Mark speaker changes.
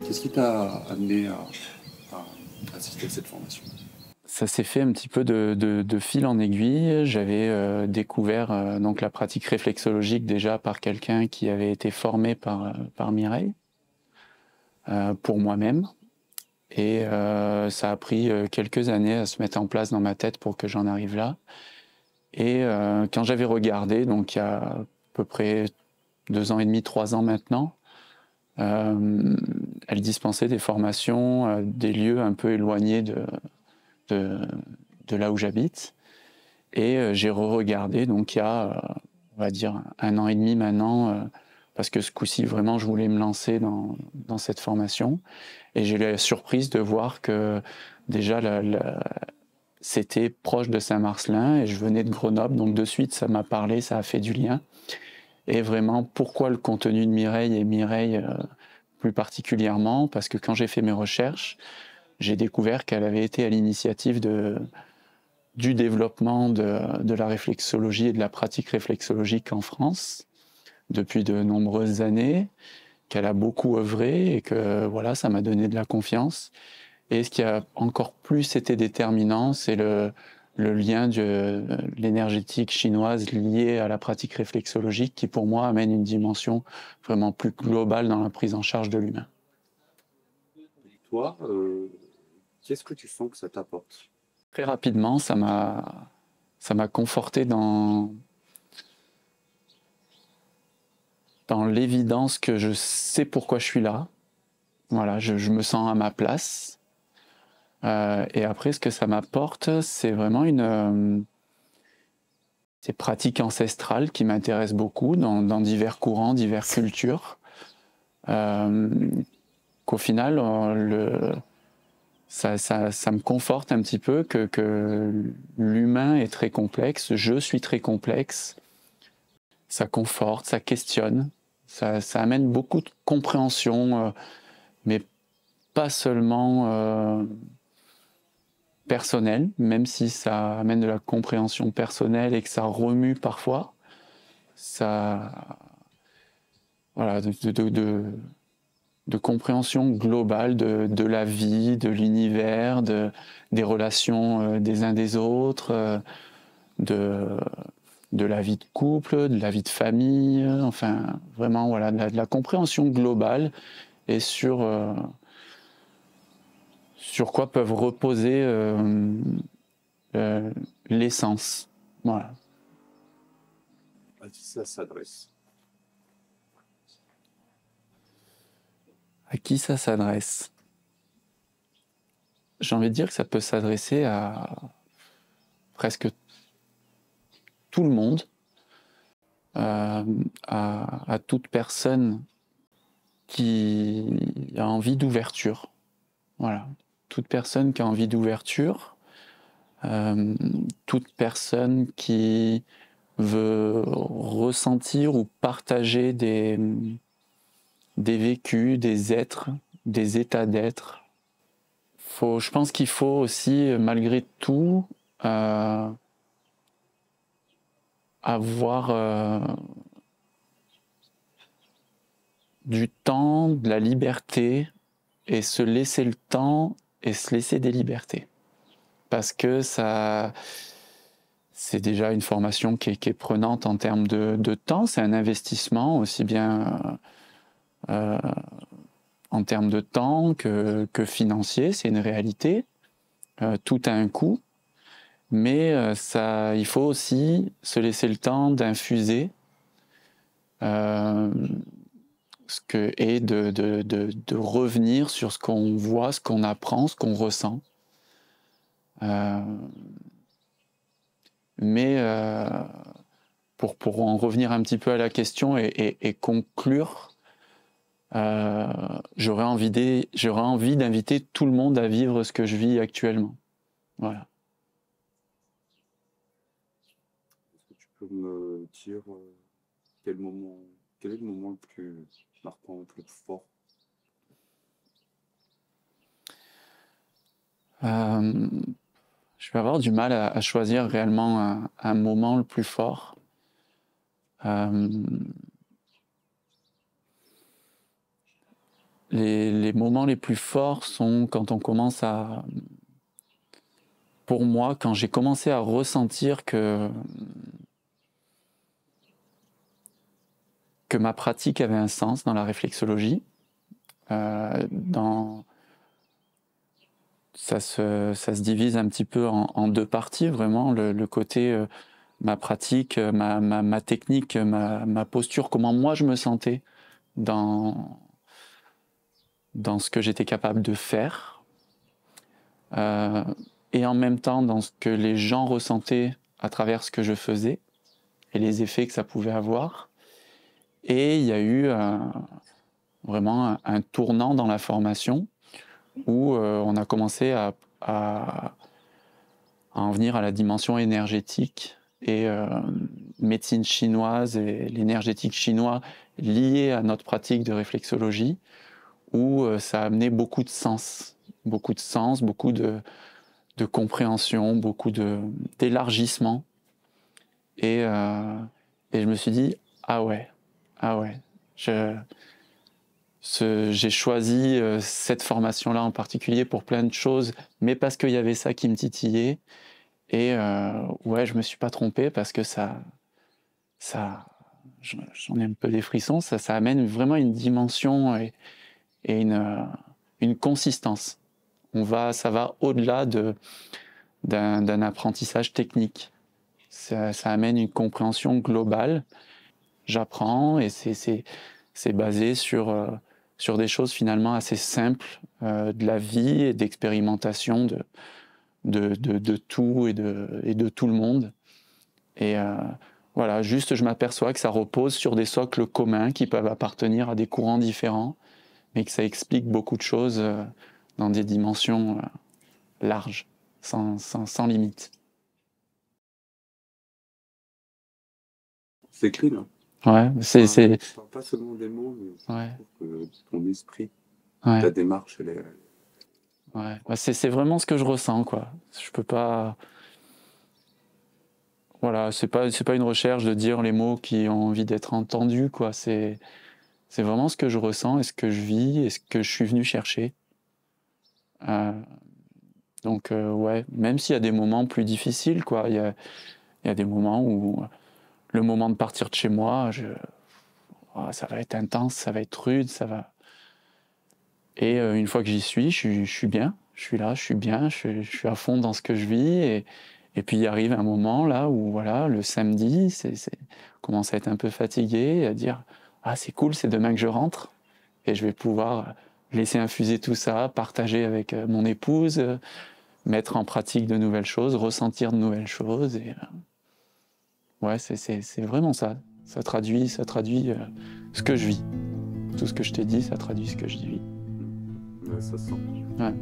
Speaker 1: Qu'est-ce qui t'a amené à assister à cette formation?
Speaker 2: Ça s'est fait un petit peu de fil en aiguille. J'avais découvert donc la pratique réflexologique déjà par quelqu'un qui avait été formé par Mireille, pour moi-même. Et ça a pris quelques années à se mettre en place dans ma tête pour que j'en arrive là. Et quand j'avais regardé, donc il y a à peu près 2 ans et demi, 3 ans maintenant, elle dispensait des formations, des lieux un peu éloignés de, de là où j'habite. Et j'ai re-regardé, donc il y a, on va dire, 1 an et demi maintenant, parce que ce coup-ci, vraiment, je voulais me lancer dans cette formation. Et j'ai eu la surprise de voir que déjà, c'était proche de Saint-Marcelin et je venais de Grenoble, donc de suite, ça m'a parlé, ça a fait du lien. Et vraiment, pourquoi le contenu de Mireille et Mireille plus particulièrement? Parce que quand j'ai fait mes recherches, j'ai découvert qu'elle avait été à l'initiative du développement de la réflexologie et de la pratique réflexologique en France depuis de nombreuses années, qu'elle a beaucoup œuvré et que voilà, ça m'a donné de la confiance. Et ce qui a encore plus été déterminant, c'est le lien de l'énergétique chinoise liée à la pratique réflexologique qui pour moi amène une dimension vraiment plus globale dans la prise en charge de l'humain.
Speaker 1: Toi, qu'est-ce que tu sens que ça t'apporte?
Speaker 2: Très rapidement, ça m'a conforté dans l'évidence que je sais pourquoi je suis là. Voilà, je me sens à ma place. Et après, ce que ça m'apporte, c'est vraiment ces pratiques ancestrales qui m'intéressent beaucoup dans divers courants, diverses cultures. Qu'au final, ça me conforte un petit peu que l'humain est très complexe, je suis très complexe. Ça conforte, ça questionne, ça amène beaucoup de compréhension, mais pas seulement personnelle, même si ça amène de la compréhension personnelle et que ça remue parfois. Ça, voilà, de compréhension globale de la vie, de l'univers, des relations des uns des autres, de, de la vie de couple, de la vie de famille, enfin vraiment voilà, de la compréhension globale et sur quoi peuvent reposer l'essence. Voilà.
Speaker 1: À qui ça s'adresse?
Speaker 2: À qui ça s'adresse? J'ai envie de dire que ça peut s'adresser à presque tout le monde, à toute personne qui a envie d'ouverture. Voilà. Toute personne qui a envie d'ouverture, toute personne qui veut ressentir ou partager des vécus, des êtres, des états d'être. Je pense qu'il faut aussi, malgré tout, avoir du temps, de la liberté, et se laisser le temps et se laisser des libertés. Parce que c'est déjà une formation qui est prenante en termes de temps, c'est un investissement aussi bien en termes de temps que financier, c'est une réalité. Tout a un coût, mais il faut aussi se laisser le temps d'infuser et de revenir sur ce qu'on voit, ce qu'on apprend, ce qu'on ressent. Mais pour en revenir un petit peu à la question et conclure, j'aurais envie d'inviter tout le monde à vivre ce que je vis actuellement. Voilà.
Speaker 1: Est-ce que tu peux me dire quel est le moment le plus marquant, le plus fort?
Speaker 2: Je vais avoir du mal à choisir réellement un moment le plus fort. les moments les plus forts sont quand on commence à... Pour moi, quand j'ai commencé à ressentir que ma pratique avait un sens dans la réflexologie, ça se divise un petit peu en deux parties, vraiment, le côté ma pratique, ma technique, ma posture, comment moi je me sentais dans ce que j'étais capable de faire, et en même temps dans ce que les gens ressentaient à travers ce que je faisais et les effets que ça pouvait avoir. Et il y a eu vraiment un tournant dans la formation où on a commencé à en venir à la dimension énergétique et médecine chinoise et l'énergétique chinois liée à notre pratique de réflexologie, où ça a amené beaucoup de sens, beaucoup de compréhension, beaucoup d'élargissement. Et je me suis dit, ah ouais, j'ai choisi cette formation-là en particulier pour plein de choses, mais parce qu'il y avait ça qui me titillait. Et ouais, je me suis pas trompé parce que j'en ai un peu des frissons, ça amène vraiment une dimension et une consistance. Ça va au-delà d'un apprentissage technique. Ça amène une compréhension globale. J'apprends et c'est basé sur des choses finalement assez simples de la vie et d'expérimentation de tout et de tout le monde. Et voilà, juste je m'aperçois que ça repose sur des socles communs qui peuvent appartenir à des courants différents, mais que ça explique beaucoup de choses dans des dimensions larges, sans limite.
Speaker 1: C'est écrit là.
Speaker 2: Ouais,
Speaker 1: Je parle pas seulement des mots, mais
Speaker 2: ouais.
Speaker 1: je trouve que ton esprit,
Speaker 2: Ouais.
Speaker 1: ta démarche, elle est...
Speaker 2: Ouais. Bah, c'est vraiment ce que je ressens, quoi. Je peux pas... Voilà, c'est pas une recherche de dire les mots qui ont envie d'être entendus, quoi. C'est vraiment ce que je ressens et ce que je vis et ce que je suis venu chercher. Donc ouais, même s'il y a des moments plus difficiles, quoi. Il y a des moments où le moment de partir de chez moi, ça va être intense, ça va être rude, ça va... Et une fois que j'y suis, je suis bien, je suis là, je suis bien, je suis à fond dans ce que je vis. Et puis il arrive un moment là où voilà, le samedi, commence à être un peu fatigué, et à dire « Ah c'est cool, c'est demain que je rentre. » Et je vais pouvoir laisser infuser tout ça, partager avec mon épouse, mettre en pratique de nouvelles choses, ressentir de nouvelles choses. Et ouais, c'est vraiment ça. Ça traduit ce que je vis. Tout ce que je t'ai dit, ça traduit ce que je vis.
Speaker 1: Ouais, ça sent.
Speaker 2: Ouais.